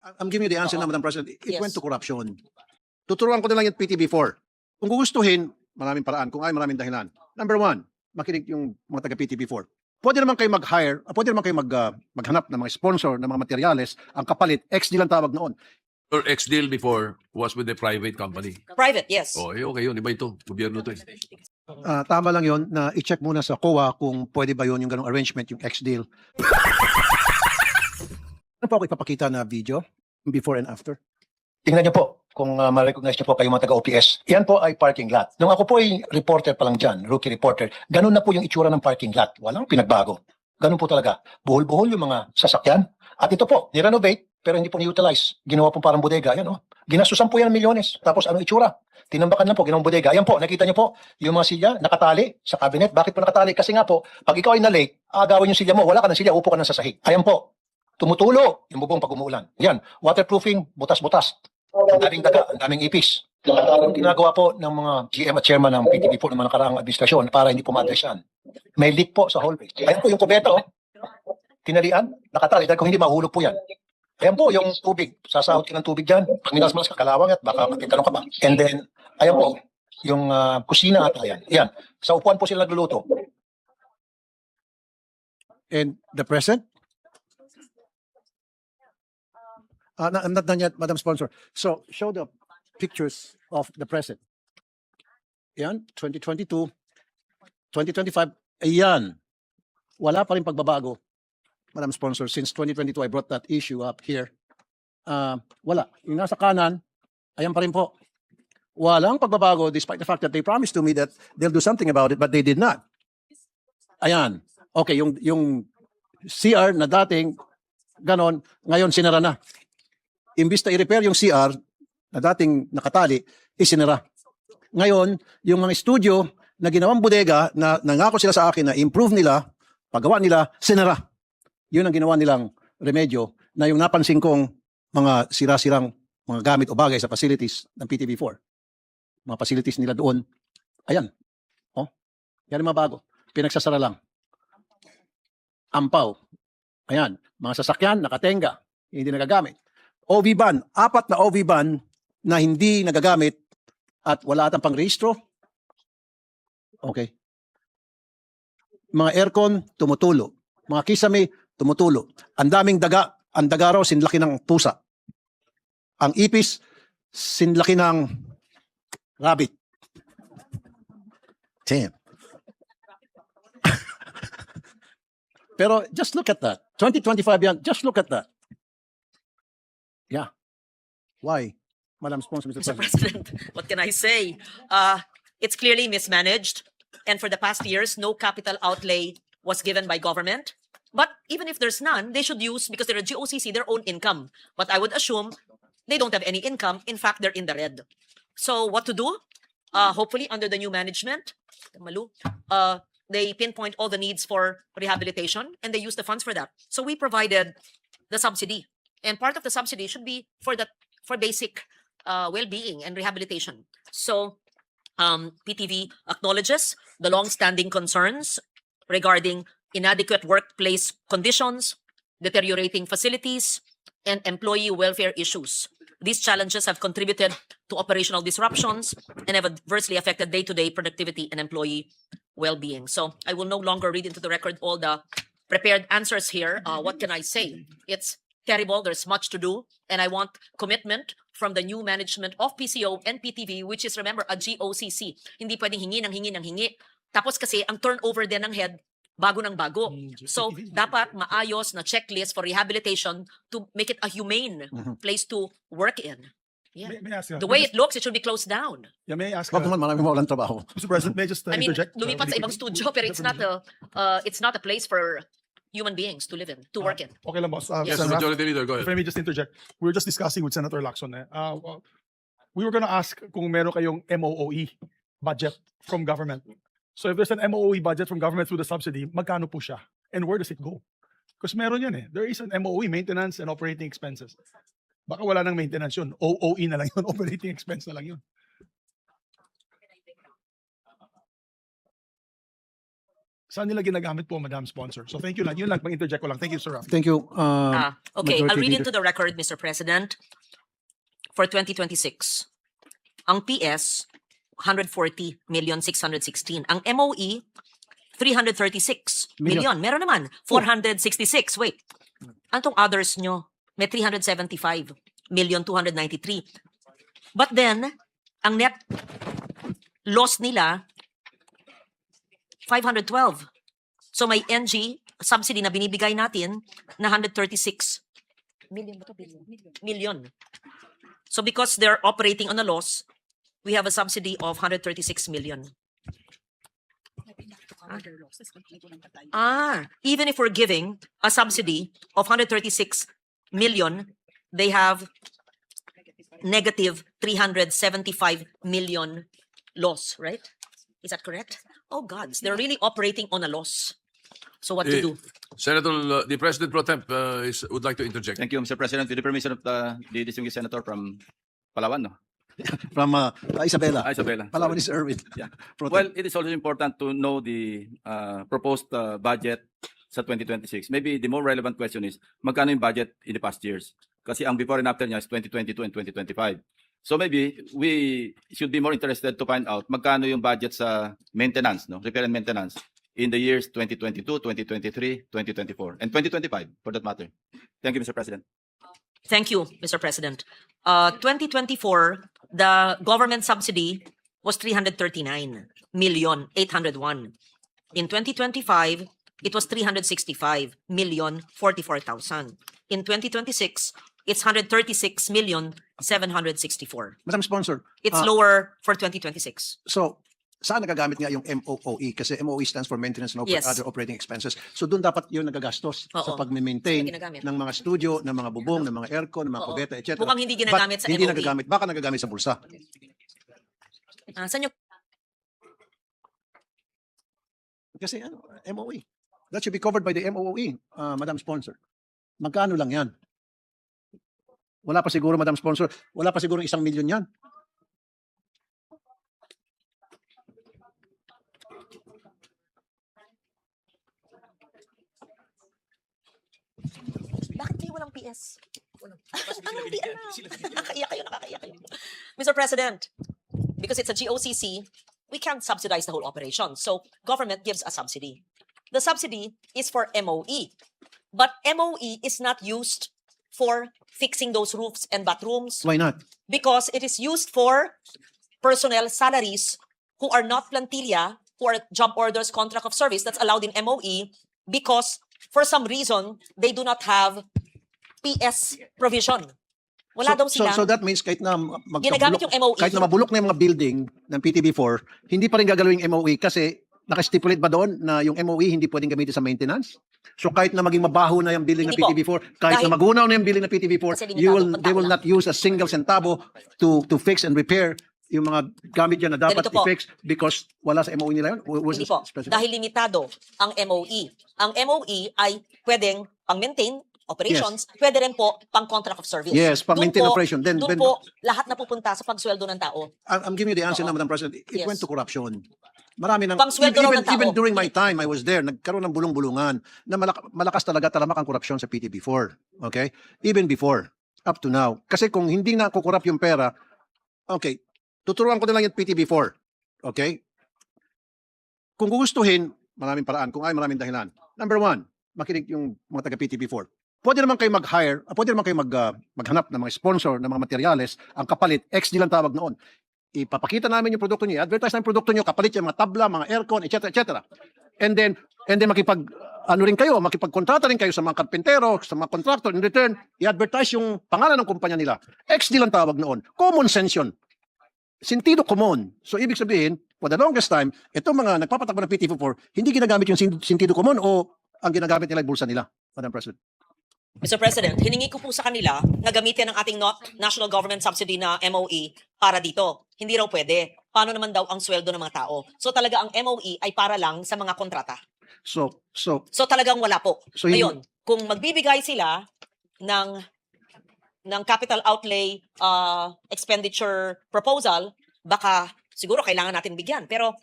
I'm giving you the answer Oo. na, Madam President. It Yes. went to corruption. Tuturuan ko na lang yung PTV4. Kung gugustuhin, maraming paraan. Kung ay, maraming dahilan. Number one, makinig yung mga taga PTV4. Pwede naman kayo mag-hire, pwede naman kayo maghanap ng mga sponsor ng mga materyales. Ang kapalit, XD lang tawag noon. Your ex-deal before was with a private company. Private, yes. Oh, okay yun. Iba ito. Gobyerno to eh. Tama lang yon na i-check muna sa COA kung pwede ba yun yung ganong arrangement, yung X-deal. Ano po ako ipapakita na video? Before and after? Tingnan niyo po kung ma-recognize niyo po kayo mga taga-OPS. Yan po ay parking lot. Nung ako po ay reporter pa lang dyan, rookie reporter, ganun na po yung itsura ng parking lot. Walang pinagbago. Ganun po talaga. Buhol-buhol yung mga sasakyan. At ito po, ni-renovate, pero hindi po ni-utilize. Ginawa po parang bodega. Yan oh. Ginastusan po yan ng milyones. Tapos anong itsura? Tinambakan lang po, ginawang bodega. Ayan po, nakita niyo po, yung mga silya nakatali sa cabinet. Bakit po nakatali? Kasi nga po, pag ikaw ay na-late, agawin yung silya mo, wala ka ng silya, upo ka ng sasahig. Ayan po, tumutulo yung bubong pag umuulan. Yan, waterproofing, butas-butas. Ang daming daga, ang daming ipis. Ang ginagawa po ng mga GM at chairman ng PTV po ng mga nakaraang administrasyon para hindi po ma-address yan. May leak po sa hallway. Ayan po yung kubeta, oh. Tinalian, nakatali, dahil kung hindi mahulog po yan. Ayan po yung tubig, sasahod ka ng tubig dyan. Pag nilas-malas ka, kalawang at baka magkitanong ka pa. And then, ayan po, yung kusina ata yan. Yan, sa upuan po sila nagluluto. And the present? Not done yet, Madam Sponsor. So, show the pictures of the present. Yan, 2022, 2025, ayan. Wala pa rin pagbabago, Madam Sponsor. Since 2022, I brought that issue up here. Wala. Yung nasa kanan, ayan pa rin po. Walang pagbabago despite the fact that they promised to me that they'll do something about it, but they did not. Ayan. Okay, yung CR na dating ganon, ngayon sinara na. Imbis na i-repair yung CR na dating nakatali, isinara. Ngayon, yung mga studio na ginawang bodega na nangako sila sa akin na improve nila, paggawa nila, sinara. Yun ang ginawa nilang remedyo na yung napansin kong mga sira-sirang mga gamit o bagay sa facilities ng PTV4. Mga facilities nila doon. Ayan. Oh, yan ang mga bago. Pinagsasara lang. Ampaw. Ayan. Mga sasakyan, nakatenga. Hindi nagagamit. OV ban. 4 na OV ban na hindi nagagamit at wala atang pang-rehistro. Okay. Mga aircon, tumutulo. Mga kisame, tumutulo. Ang daming daga. Ang daga raw, sinlaki ng pusa. Ang ipis, sinlaki ng rabbit. Damn. Pero just look at that. 2025 yan, just look at that. Yeah. Why? Madam Sponsor, Mr. Mr. President. President, what can I say? It's clearly mismanaged. And for the past years, no capital outlay was given by government. But even if there's none, they should use, because they're a GOCC, their own income. But I would assume they don't have any income. In fact, they're in the red. So what to do? Hopefully, under the new management, they pinpoint all the needs for rehabilitation and they use the funds for that. So we provided the subsidy. And part of the subsidy should be for basic well-being and rehabilitation. So PTV acknowledges the long-standing concerns regarding inadequate workplace conditions, deteriorating facilities, and employee welfare issues. These challenges have contributed to operational disruptions and have adversely affected day-to-day productivity and employee well-being. So I will no longer read into the record all the prepared answers here. What can I say? It's terrible. There's much to do. And I want commitment from the new management of PCO and PTV, which is, remember, a GOCC. Hindi pwedeng hingi ng hingi ng hingi. Tapos kasi ang turnover din ng head, bago ng bago. So, dapat maayos na checklist for rehabilitation to make it a humane place to work in. Yeah. May I ask, The way it looks, it should be closed down. yeah, may I ask, Wag naman, maraming mawalan trabaho. Mr. President, may I just I mean, interject? lumipat sa ibang studio, pero it's not a place for human beings to live in, to work in. Okay lang, boss. Yes, Senator, Majority Leader, go if ahead. I may just interject. We were just discussing with Senator Lacson. We were gonna ask kung meron kayong MOOE budget from government. So if there's an MOOE budget from government through the subsidy, magkano po siya? And where does it go? Because meron yan eh. There is an MOE, maintenance and operating expenses. Baka wala nang maintenance yun. OOE na lang yun. Operating expense na lang yun. Saan nila ginagamit po, Madam Sponsor? So thank you lang. Yun lang, mag-interject ko lang. Thank you, Sir Rafi. Thank you. Okay, I'll Majority read Leader. into the record, Mr. President. For 2026, ang PS, 140,616,000. Ang MOE, 336 million. Meron naman, 466. Wait, antong others nyo? May 375,293,000. But then, ang net loss nila, 512. So may NG subsidy na binibigay natin na 136 million. Ba to? Million. So because they're operating on a loss, we have a subsidy of 136 million. Even if we're giving a subsidy of 136 million, they have negative 375 million loss, right? Is that correct? Oh gods, they're really operating on a loss. So what to Eh, do? Senator, the President Pro Temp would like to interject. Thank you, Mr. President. With the permission of the distinguished senator from Palawan, no? From Isabela. Isabela. Palawan Sorry. is Erwin. Yeah. Pro Well, Temp. it is also important to know the proposed budget sa 2026. Maybe the more relevant question is, magkano yung budget in the past years? Kasi ang before and after niya is 2022 and 2025. So maybe we should be more interested to find out magkano yung budget sa maintenance, no? Repair and maintenance in the years 2022, 2023, 2024, and 2025 for that matter. Thank you, Mr. President. Thank you, Mr. President. 2024, the government subsidy was 339,801,000. In 2025, it was 365,044,000. In 2026, it's 136,764. Madam Sponsor, It's lower for 2026. so saan nagagamit nga yung MOOE? Kasi MOE stands for Maintenance and Yes. Other Operating Expenses. So doon dapat yung nagagastos sa Oo. pag-maintain Saan ginagamit? ng mga studio, ng mga bubong, ng mga aircon, ng mga Oo. kubeta, etc. Mukhang hindi ginagamit But sa hindi MOE. nagagamit. Baka nagagamit sa bulsa. Saan yung Kasi MOE. That should be covered by the MOE, Madam Sponsor. Magkano lang yan? Wala pa siguro, Madam Sponsor, wala pa siguro 1,000,000 yan. Bakit kayo walang PS? Anong di alam? Nakakaiyak kayo. Mr. President, because it's a GOCC, we can't subsidize the whole operation. So government gives a subsidy. The subsidy is for MOE. But MOE is not used for fixing those roofs and bathrooms Why not? because it is used for personnel salaries who are not plantilla, who are job orders, contract of service that's allowed in MOE because for some reason, they do not have PS provision. Wala daw sila. So that means kahit na Ginagamit yung MOE. kahit na mabulok na yung mga building ng PTB4, hindi pa rin gagalawin yung MOE kasi nakastipulate ba doon na yung MOE hindi pwedeng gamitin sa maintenance? So kahit na maging mabaho na yung building ng Hindi po. PTB4, kahit Dahil- na magunaw na yung building ng PTB4, Kasi limitado they will pagtao not use a single centavo to fix and repair yung mga gamit dyan na dapat Ganito po. i-fix because wala sa MOE nila yun? Was Hindi it po. specified? Dahil limitado ang MOE. Ang MOE ay pwedeng pang-maintain operations, pwede rin po pang-contract of service. Yes, pang-maintain Doon po- operation. Then- doon po, lahat na pupunta sa pagsweldo ng tao. I'm giving you the answer Oo. now, Madam President. It Yes. went to corruption. Marami nang, Pangsweldo raw ng tao. even during my time, I was there, nagkaroon ng bulong-bulungan na malakas talaga talamak ang korupsyon sa PTB4. Okay? Even before, up to now. Kasi kung hindi na kukurap yung pera, okay, tuturuan ko na lang yung PTB4. Okay? Kung gugustuhin, maraming paraan. Kung ay, maraming dahilan. Number one, makinig yung mga taga-PTB4. Pwede naman kayo mag-hire, pwede naman kayo maghanap ng mga sponsor ng mga materyales. Ang kapalit, XD lang tawag noon. Ipapakita namin yung produkto niyo, advertise namin yung produkto niyo, kapalit yung mga tabla, mga aircon, etc. etc. And then makipagkontrata rin kayo sa mga karpentero, sa mga contractor. In return, i-advertise yung pangalan ng kumpanya nila. XD lang tawag noon. Common sense yun. Sentido common. So ibig sabihin, for the longest time, itong mga nagpapatakbo ng PTB4, hindi ginagamit yung sentido common o ang ginagamit nila ay bulsa nila, Madam President. Mr. President, hiningi ko po sa kanila na gamitin ang ating national government subsidy na MOE para dito. Hindi raw pwede. Paano naman daw ang sweldo ng mga tao? So talaga ang MOE ay para lang sa mga kontrata. So So talagang wala po. So, Ngayon, kung magbibigay sila ng capital outlay expenditure proposal, baka siguro kailangan natin bigyan. Pero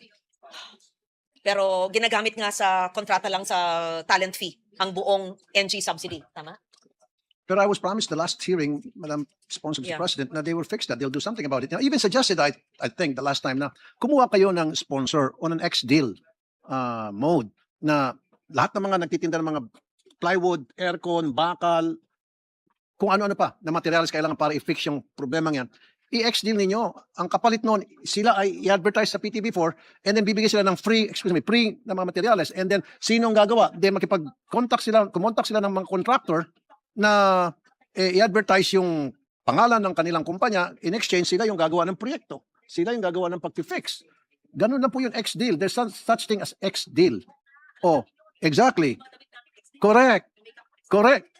Pero ginagamit nga sa kontrata lang sa talent fee ang buong NG subsidy. Tama? Pero I was promised the last hearing, Madam Sponsor, Mr. Yeah. President, na they will fix that. They'll do something about it. Now, even suggested, I think, the last time na kumuha kayo ng sponsor on an ex-deal mode na lahat ng mga nagtitinda ng mga plywood, aircon, bakal, kung ano-ano pa na materials kailangan para i-fix yung problema yan, i-ex-deal ninyo. Ang kapalit noon, sila ay i-advertise sa PTV4 and then bibigyan sila ng free na mga materials. And then, sino ang gagawa? Then kumontak sila ng mga contractor na i-advertise yung pangalan ng kanilang kumpanya. In exchange, sila yung gagawa ng proyekto. Sila yung gagawa ng pag-fix. Ganun na po yung ex-deal. There's such thing as ex-deal. Oh, exactly. Correct.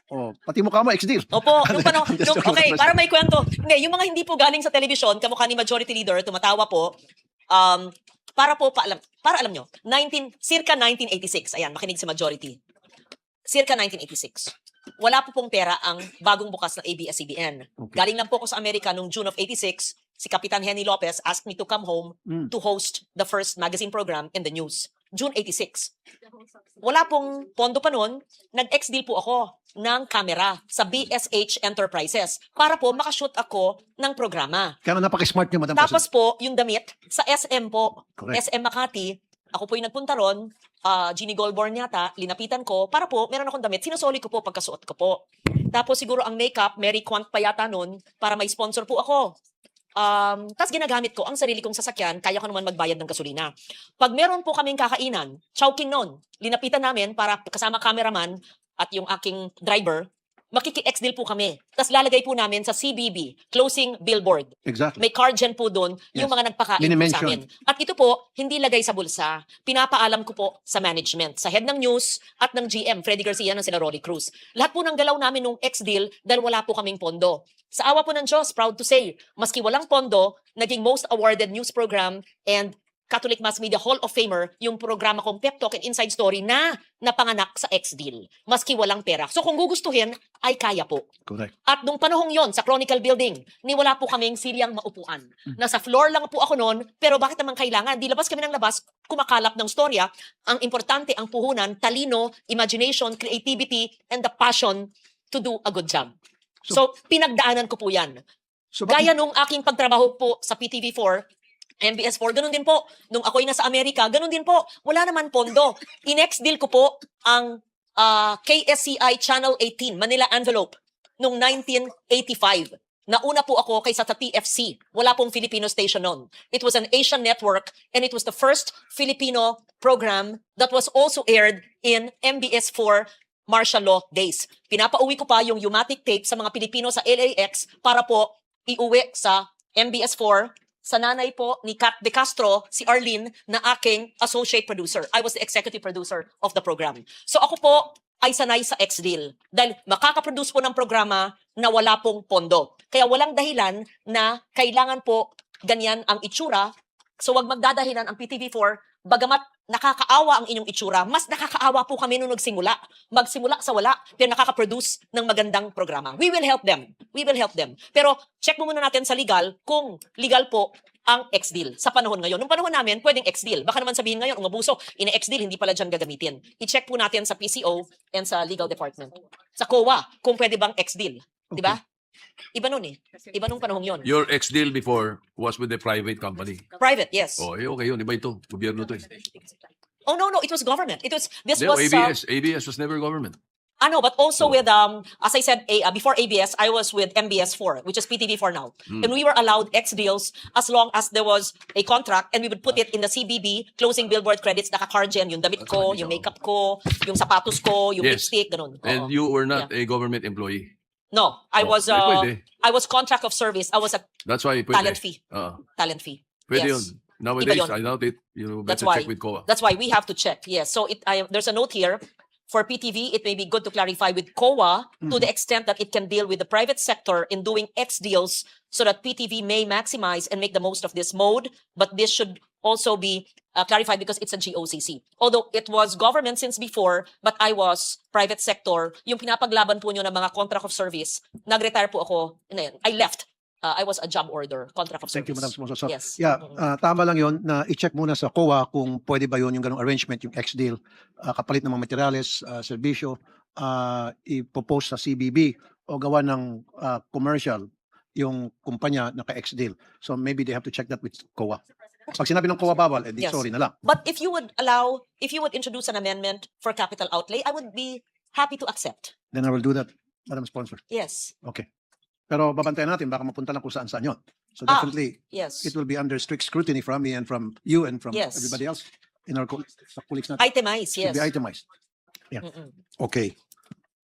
Oh, pati mukha mo ex-deal. Opo, nung I'm just joking, okay, Mr. para may kwento. Hindi, yung mga hindi po galing sa television, kamukha ni Majority Leader, tumatawa po, para alam nyo, circa 1986, ayan, makinig sa Majority. Circa 1986. Wala po pong pera ang bagong bukas ng ABS-CBN. Okay. Galing lang po ako sa Amerika noong June of 86, si Kapitan Henny Lopez asked me to come home to host the first magazine program in the news. June 86. Wala pong pondo pa noon, nag-ex-deal po ako ng camera sa BSH Enterprises para po makashoot ako ng programa. Kaya napaka-smart niyo, Madam Tapos President. po, yung damit, sa SM po, Correct. SM Makati, ako po yung nagpunta ron, Ginny Goldborn yata, linapitan ko, para po, meron akong damit, sinusoli ko po pagkasuot ko po. Tapos siguro ang makeup, Mary Quant pa yata nun, para may sponsor po ako. Tapos ginagamit ko ang sarili kong sasakyan, kaya ko naman magbayad ng gasolina. Pag meron po kaming kakainan, Chowking noon, linapitan namin para kasama cameraman at yung aking driver, makiki-ex-deal po kami. Tapos lalagay po namin sa CBB, closing billboard. Exactly. May card dyan po doon, yung Yes. mga nagpakain po sa Minimension. amin. At ito po, hindi lagay sa bulsa. Pinapaalam ko po sa management, sa head ng news at ng GM, Freddy Garcia ng sila Rolly Cruz. Lahat po ng galaw namin nung ex-deal dahil wala po kaming pondo. Sa awa po ng Diyos, proud to say, maski walang pondo, naging most awarded news program and Catholic Mass Media Hall of Famer yung programa kong Pep Talk and Inside Story na napanganak sa ex-deal. Maski walang pera. So kung gugustuhin, ay kaya po. Correct. At nung panahong yon sa Chronicle Building, ni wala po kaming silyang maupuan. Nasa floor lang po ako noon, pero bakit naman kailangan? Di labas kami ng labas, kumakalap ng storya. Ang importante, ang puhunan, talino, imagination, creativity, and the passion to do a good job. So pinagdaanan ko po yan. So, Gaya nung aking pagtrabaho po sa PTV4, MBS4, ganun din po. Nung ako'y nasa Amerika, ganun din po. Wala naman pondo. In-ex-deal ko po ang KSCI Channel 18, Manila Envelope, noong 1985. Nauna po ako kaysa sa TFC. Wala pong Filipino station noon. It was an Asian network and it was the first Filipino program that was also aired in MBS4 martial law days. Pinapauwi ko pa yung Umatic tape sa mga Pilipino sa LAX para po iuwi sa MBS4 sa nanay po ni Kat De Castro, si Arlene, na aking associate producer. I was the executive producer of the program. So ako po ay sanay sa ex-deal dahil makakaproduce po ng programa na wala pong pondo. Kaya walang dahilan na kailangan po ganyan ang itsura. So wag magdadahilan ang PTV4, bagamat nakakaawa ang inyong itsura, mas nakakaawa po kami nung nagsimula. Magsimula sa wala, pero nakaka-produce ng magandang programa. We will help them. We will help them. Pero check mo muna natin sa legal kung legal po ang ex-deal sa panahon ngayon. Nung panahon namin, pwedeng ex-deal. Baka naman sabihin ngayon, umabuso, ine-ex-deal, hindi pala dyan gagamitin. I-check po natin sa PCO and sa legal department. Sa COA, kung pwede bang ex-deal. Di ba? Iba nun eh. Iba nung panahon yon. Your ex-deal before was with a private company. Private, yes. Oh, okay yun. Iba ito. Gobyerno to eh. Oh, no, it was government. This No, was... ABS was never government. but also with, as I said, before ABS, I was with MBS4, which is PTV4 now. And we were allowed X deals as long as there was a contract and we would put it in the CBB, closing billboard credits, naka-card dyan, yung damit ko, yung makeup ko, yung sapatos ko, yung Yes. lipstick, ganun. Oo. And you were not a government employee. No, I Oh, pwede. was contract of service. I was a That's why pwede. talent fee. Oo. Talent fee. Pwede Yes. yun. Nowadays, yun. I doubt it. You That's better why. check with COA. That's why we have to check. Yes. So there's a note here. For PTV, it may be good to clarify with COA to the extent that it can deal with the private sector in doing X deals so that PTV may maximize and make the most of this mode. But this should also be clarified because it's a GOCC. Although it was government since before, but I was private sector. Yung pinapaglaban po nyo ng mga contract of service, nag-retire po ako. I left I was a job order, contract of Thank you, Madam service. Sponsor. So, Yes. yeah, Mm-mm. tama lang yon na i-check muna sa COA kung pwede ba yun yung ganong arrangement, yung ex-deal, kapalit ng mga materials, serbisyo, ipopose sa CBB o gawa ng commercial yung kumpanya na ka-ex-deal. So maybe they have to check that with COA. Pag sinabi ng COA bawal, edi Yes. sorry na lang. But if you would introduce an amendment for capital outlay, I would be happy to accept. Then I will do that, Madam Sponsor. Yes. Okay. Pero babantayan natin, baka mapunta lang kung saan-saan yun. So Ah. definitely, Yes. it will be under strict scrutiny from me and from you and from Yes. everybody else in our colleagues natin. Itemize, Should yes. be itemized. Mm-mm. Okay.